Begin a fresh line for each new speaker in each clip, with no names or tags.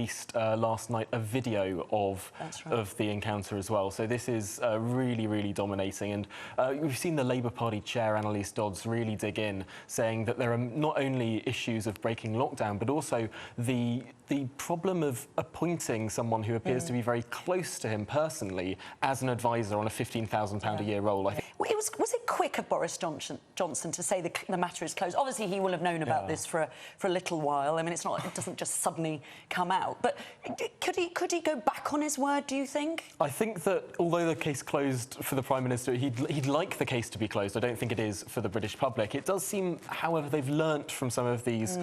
Released last night a video of the encounter as well. So this is really dominating, and we've seen the Labour Party chair Annalise Dodds really dig in, saying that there are not only issues of breaking lockdown, but also the problem of appointing someone who appears to be very close to him personally as an advisor on a £15,000 a year role. I think.
Was it quick of Boris Johnson to say the matter is closed? Obviously, he will have known about this for a little while. I mean, it doesn't just suddenly come out. But could he go back on his word, do you think? I
think that although the case closed for the Prime Minister, he'd like the case to be closed. I don't think it is for the British public. It does seem, however, they've learnt from some of these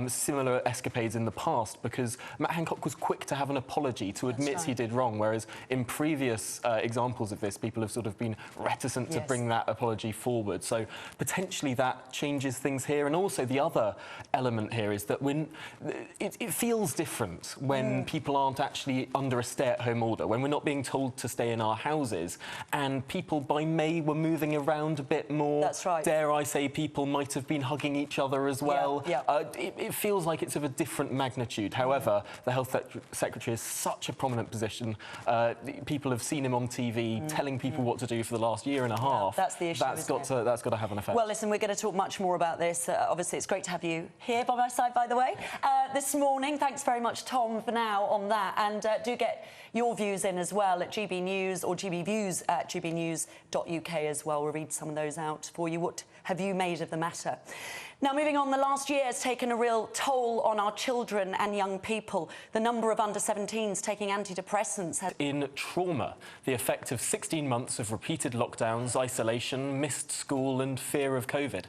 similar escapades in the past, because Matt Hancock was quick to have an apology, to admit he did wrong, whereas in previous examples of this, people have sort of been reticent to bring that apology forward. So potentially that changes things here. And also the other element here is that when it feels different when people aren't actually under a stay-at-home order, when we're not being told to stay in our houses, and people by May were moving around a bit more.
That's right.
Dare I say, people might have been hugging each other as well. It feels like it's of a different magnitude. However, the Health Secretary is such a prominent position. People have seen him on TV telling people what to do for the last year and a half.
That's the issue.
That's got to have an effect.
Well, listen, we're going to talk much more about this. Obviously, it's great to have you here by my side, by the way, this morning. Thanks very much, Tom, for now on that. And do get your views in as well at GB News or GB Views at gbnews.uk as well. We'll read some of those out for you. What have you made of the matter? Now, moving on, the last year has taken a real toll on our children and young people. The number of under-17s taking antidepressants has...
In trauma, the effect of 16 months of repeated lockdowns, isolation, missed school and fear of COVID.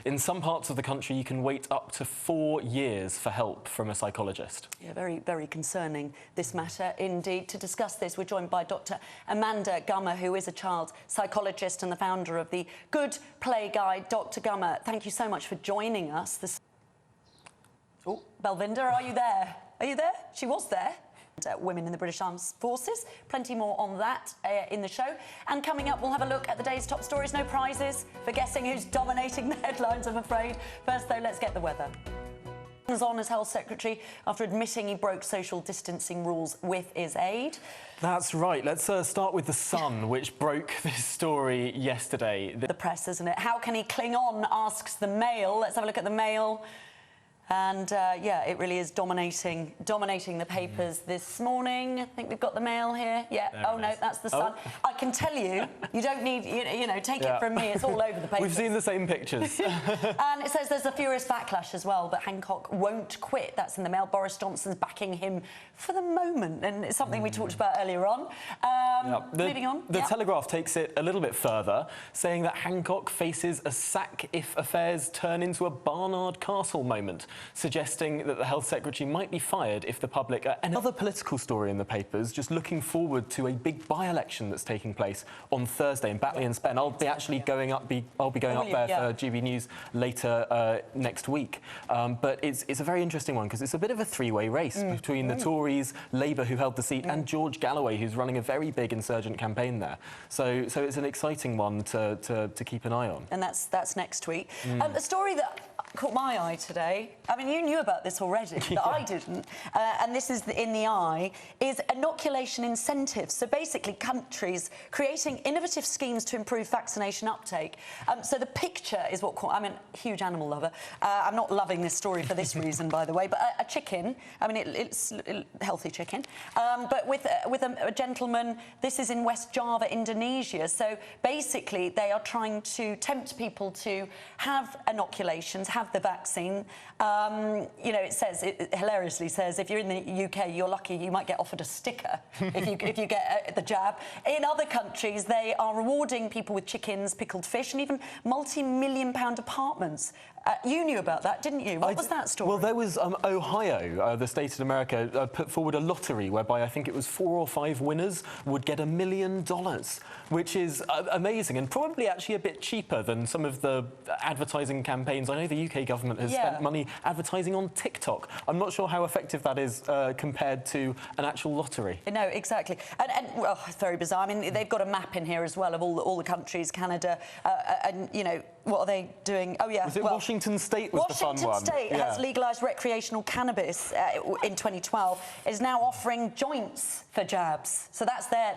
In some parts of the country, you can wait up to 4 years for help from a psychologist. Yeah,
very concerning, this matter indeed. To discuss this, we're joined by Dr. Amanda Gummer, who is a child psychologist and the founder of the Good Play Guide. Dr. Gummer, thank you so much for joining us. Oh, Belvinder, are you there? Are you there? She was there. Women in the British Armed Forces. Plenty more on that in the show. And coming up, we'll have a look at the day's top stories. No prizes for guessing who's dominating the headlines, I'm afraid. First, though, let's get the weather. On as Health Secretary after admitting he broke social distancing rules with his aide.
That's right. Let's start with the Sun, which broke this story yesterday.
The press, isn't it? How can he cling on, asks the Mail. Let's have a look at the Mail. And, yeah, it really is dominating the papers this morning. I think we've got the Mail here. Yeah. Oh, no, that's the Sun. I can tell you, you don't need, you know, take it from me. It's all over the papers.
We've seen the same pictures.
And it says there's a furious backlash as well, but Hancock won't quit. That's in the Mail. Boris Johnson's backing him for the moment. And it's something we talked about earlier on. Moving on.
The Telegraph takes it a little bit further, saying that Hancock faces a sack if affairs turn into a Barnard Castle moment, suggesting that the Health Secretary might be fired if the public... Another political story in the papers, just looking forward to a big by-election that's taking place on Thursday in Batley and Spen. I'll be actually going up there for GB News later next week. But it's a very interesting one, because it's a bit of a three-way race between the Tories, Labour, who held the seat, and George Galloway, who's running a very big insurgent campaign there. So it's an exciting one to keep an eye on.
And that's next week. The story that caught my eye today, I mean, you knew about this already, but I didn't, and this is in the Eye, is inoculation incentives. So basically countries creating innovative schemes to improve vaccination uptake. So the picture is what caught... I'm a huge animal lover. I'm not loving this story for this reason, by the way, but a chicken, I mean, it's healthy chicken, but with a gentleman. This is in West Java, Indonesia. So basically they are trying to tempt people to have inoculations, have the vaccine. You know, it hilariously says, if you're in the UK, you're lucky, you might get offered a sticker if you get the jab. In other countries, they are rewarding people with chickens, pickled fish, and even multi-million-pound apartments. You knew about that, didn't you? What was that story?
Well, there was Ohio, the state in America, put forward a lottery whereby I think it was 4 or 5 winners would get $1 million, which is amazing and probably actually a bit cheaper than some of the advertising campaigns. I know the UK government has spent money advertising on TikTok. I'm not sure how effective that is compared to an actual lottery.
No, exactly. And well, it's very bizarre. I mean, they've got a map in here as well of all the countries, Canada, and, you know, what are they doing? Oh, yeah.
Was it Washington Washington State was the fun one.
Washington State has legalised recreational cannabis in 2012. Is now offering joints for jabs. So that's their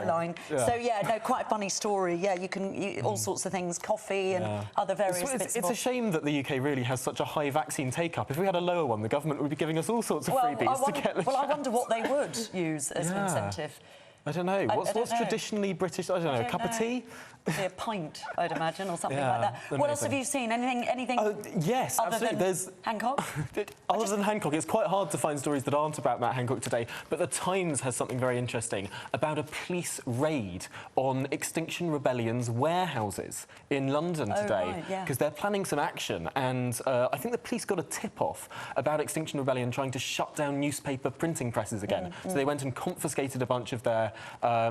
line.
Yeah.
So yeah, no, quite a funny story. Yeah, you can all sorts of things, coffee and other various bits.
It's a shame that the UK really has such a high vaccine take-up. If we had a lower one, the government would be giving us all sorts of freebies to get the
I wonder what they would use as an incentive.
I don't know. What's traditionally British? I don't know. A cup of tea?
A pint, I'd imagine, or something like that.
Amazing.
What else have you seen? Anything?
Yes,
other
absolutely.
Than Hancock?
Other than Hancock, it's quite hard to find stories that aren't about Matt Hancock today. But the Times has something very interesting about a police raid on Extinction Rebellion's warehouses in London today, because they're planning some action. And I think the police got a tip-off about Extinction Rebellion trying to shut down newspaper printing presses again. So they went and confiscated a bunch of their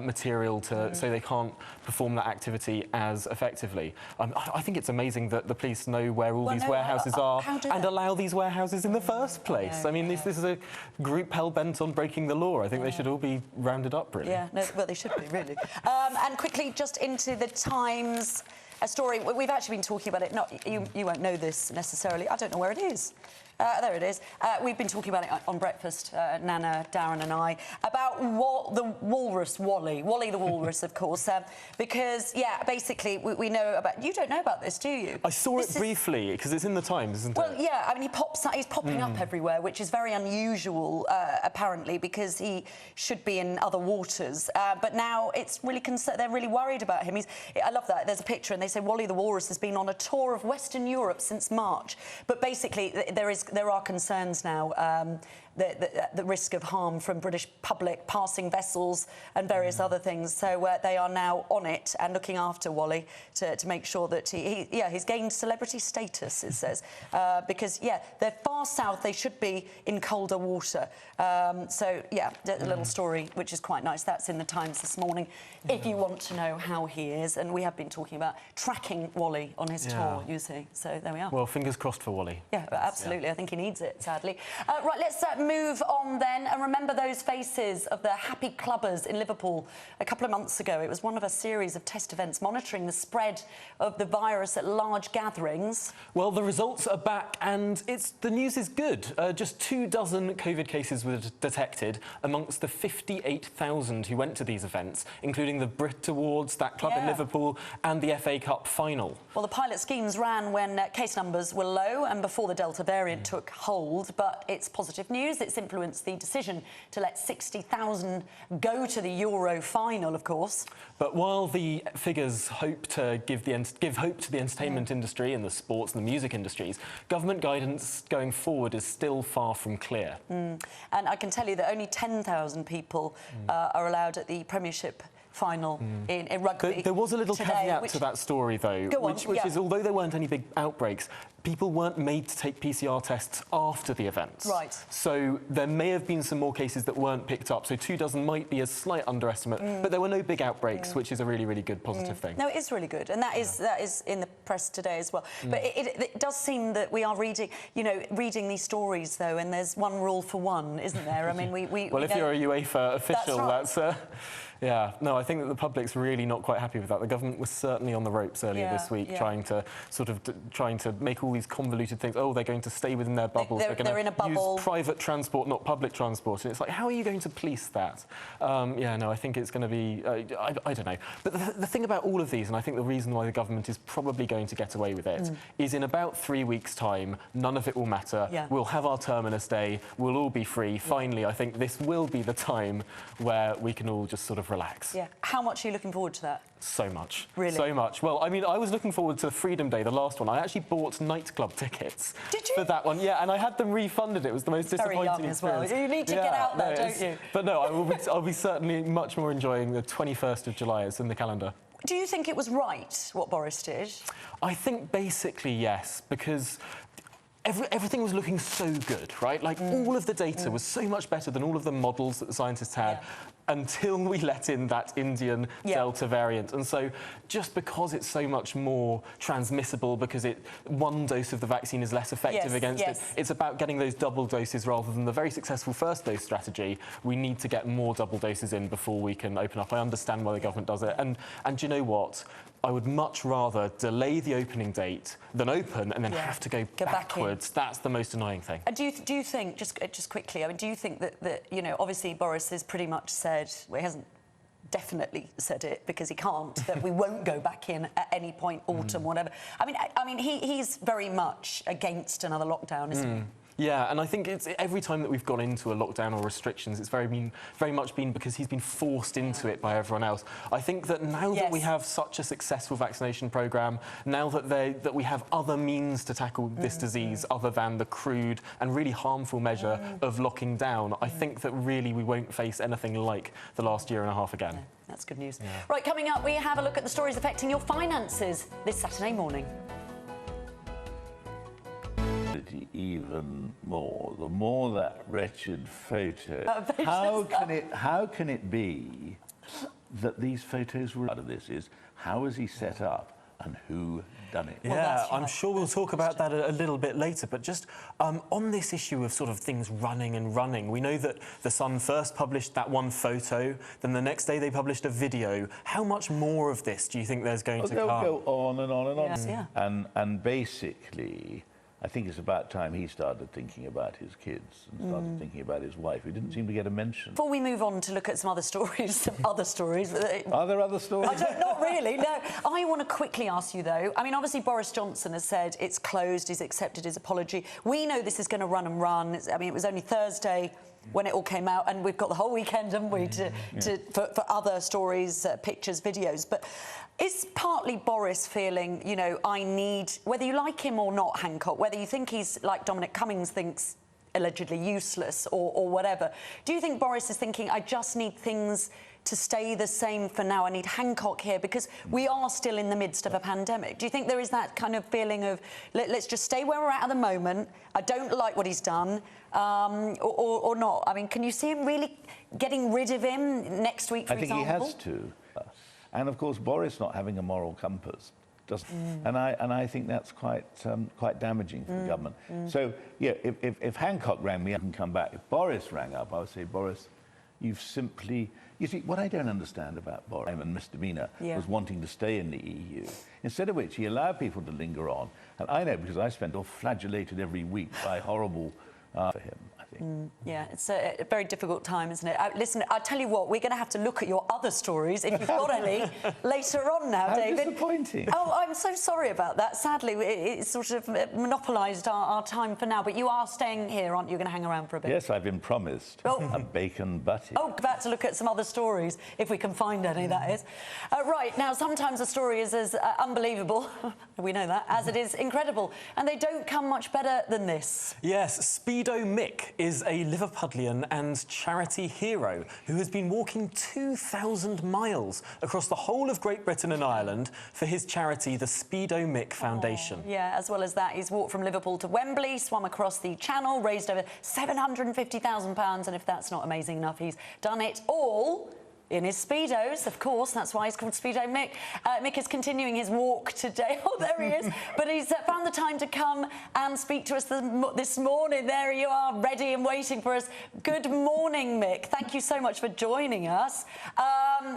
material so they can't perform that activity as effectively. I think it's amazing that the police know where all these warehouses are and allow these warehouses in the first place. I mean, this is a group hell-bent on breaking the law. I think they should all be rounded up, really.
Yeah, no, well, they should be, really. And quickly, just into the Times, a story. We've actually been talking about it. You won't know this necessarily. I don't know where it is. There it is. We've been talking about it on breakfast, Nana, Darren and I, about the walrus, Wally the walrus, of course, because, yeah, basically, we know about... You don't know about this, do you?
I saw it briefly, because it's in the Times, isn't it?
Well, yeah, I mean, he's popping up everywhere, which is very unusual, apparently, because he should be in other waters. But now it's really they're really worried about him. I love that. There's a picture, and they say Wally the walrus has been on a tour of Western Europe since March. But basically, there are concerns now, the risk of harm from British public passing vessels and various other things. So they are now on it and looking after Wally to make sure that he's gained celebrity status, it says. Because, they're far south. They should be in colder water. So, yeah, a little story, which is quite nice. That's in the Times this morning, if you want to know how he is. And we have been talking about tracking Wally on his tour, you see. So there we are.
Well, fingers crossed for Wally.
Yeah, absolutely. I think he needs it, sadly. Right, let's move on then and remember those faces of the happy clubbers in Liverpool a couple of months ago. It was one of a series of test events monitoring the spread of the virus at large gatherings.
Well, the results are back and the news is good. Just 24 COVID cases were detected amongst the 58,000 who went to these events, including the Brit Awards, that club in Liverpool, and the FA Cup final.
Well, the pilot schemes ran when case numbers were low and before the Delta variant took hold, but it's positive news. It's influenced the decision to let 60,000 go to the Euro final, of course.
But while the figures hope to give hope to the entertainment industry and the sports and the music industries, government guidance going forward is still far from clear.
And I can tell you that only 10,000 people are allowed at the Premiership final in rugby.
There was a little
today,
caveat to that story, though, which is although there weren't any big outbreaks, people weren't made to take PCR tests after the events.
Right.
So there may have been some more cases that weren't picked up. So 24 might be a slight underestimate, but there were no big outbreaks, which is a really, really good positive thing.
No, it is really good, and that is in the press today as well. But it does seem that we are reading these stories, though, and there's one rule for one, isn't there? I mean,
well, if you're a UEFA official,
that's right.
Yeah, no, I think that the public's really not quite happy with that. The government was certainly on the ropes earlier this week, trying to make all these convoluted things. Oh, they're going to stay within their bubbles.
They're in a bubble.
Use private transport, not public transport. And it's like, how are you going to police that? I think it's going to be... I don't know. But the thing about all of these, and I think the reason why the government is probably going to get away with it, is in about 3 weeks' time, none of it will matter.
Yeah.
We'll have our terminus day. We'll all be free. Finally, I think this will be the time where we can all just sort of relax.
Yeah. How much are you looking forward to that?
So much.
Really?
So much. Well, I mean, I was looking forward to the Freedom Day, the last one. I actually bought nightclub tickets.
Did you?
For that one, yeah, and I had them refunded. It was the most disappointing
very young
experience.
as well. You need to get out there, don't you?
But no, I'll be certainly much more enjoying the 21st of July. It's in the calendar.
Do you think it was right, what Boris did?
I think basically yes, because... Everything was looking so good, right? Like, all of the data was so much better than all of the models that the scientists had until we let in that Indian Delta variant. And so just because it's so much more transmissible, because one dose of the vaccine is less effective against it, it's about getting those double doses rather than the very successful first dose strategy. We need to get more double doses in before we can open up. I understand why the government does it. And do you know what? I would much rather delay the opening date than open and then have to go backwards. That's the most annoying thing.
And do you think, just quickly, I mean, do you think that you know, obviously Boris has pretty much said, well, he hasn't definitely said it because he can't, that we won't go back in at any point, autumn, whatever. I mean, he's very much against another lockdown, isn't he?
Yeah, and I think it's every time that we've gone into a lockdown or restrictions, it's very much been because he's been forced into it by everyone else. I think that now that we have such a successful vaccination programme, now that we have other means to tackle this disease other than the crude and really harmful measure of locking down, I think that really we won't face anything like the last year and a half again.
Yeah, that's good news. Yeah. Right, coming up, we have a look at the stories affecting your finances this Saturday morning.
Even more, the more that wretched photo. How can it be that these photos were out of this? Is how is he set up and who done it?
Yeah, I'm sure we'll talk about that a little bit later, but just on this issue of sort of things running, we know that The Sun first published that one photo, then the next day they published a video. How much more of this do you think there's going to come?
They'll go on and on and on.
Yes, yeah.
And basically, I think it's about time he started thinking about his kids and started thinking about his wife, who didn't seem to get a mention.
Before we move on to look at some other stories, Are there other
stories?
Not really, no. I want to quickly ask you, though, I mean, obviously Boris Johnson has said it's closed, he's accepted his apology. We know this is going to run and run. I mean, it was only Thursday when it all came out, and we've got the whole weekend, haven't we, for other stories, pictures, videos. But is partly Boris feeling, you know, I need, whether you like him or not, Hancock, whether you think he's, like Dominic Cummings thinks, allegedly useless or whatever, do you think Boris is thinking, I just need things to stay the same for now? I need Hancock here because we are still in the midst of a pandemic. Do you think there is that kind of feeling of, let's just stay where we're at the moment, I don't like what he's done, or not? I mean, can you see him really getting rid of him next week, for example?
I think he has to. And, of course, Boris not having a moral compass doesn't... And I think that's quite damaging for the government. So, yeah, if Hancock rang me up and come back, if Boris rang up, I would say, Boris, you've simply... You see, what I don't understand about Boris and misdemeanour was wanting to stay in the EU, instead of which he allowed people to linger on. And I know, because I spent all flagellated every week by horrible for him, I think.
Yeah, it's a very difficult time, isn't it? Listen, I'll tell you what, we're going to have to look at your other stories, if you've got any, later on now,
How
David.
Disappointing.
Oh, I'm so sorry about that. Sadly, it sort of monopolised our time for now, but you are staying here, aren't you? You're going to hang around for a bit?
Yes, I've been promised a bacon butty.
Oh, about to look at some other stories, if we can find any, that is. Right, now, sometimes a story is as unbelievable, we know that, as it is incredible, and they don't come much better than this.
Yes, Speedo Mick is a Liverpudlian and charity hero who has been walking 2,000 miles across the whole of Great Britain and Ireland for his charity, the Speedo Mick Foundation.
Yeah, as well as that, he's walked from Liverpool to Wembley, swum across the Channel, raised over £750,000, and if that's not amazing enough, he's done it all in his Speedos, of course. That's why he's called Speedo Mick. Mick is continuing his walk today. Oh, there he is. But he's found the time to come and speak to us this morning. There you are, ready and waiting for us. Good morning, Mick. Thank you so much for joining us.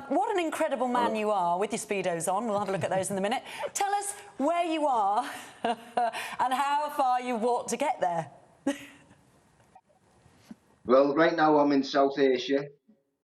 What an incredible man you are with your Speedos on. We'll have a look at those in a minute. Tell us where you are and how far you walked to get there.
Well, right now I'm in South Asia,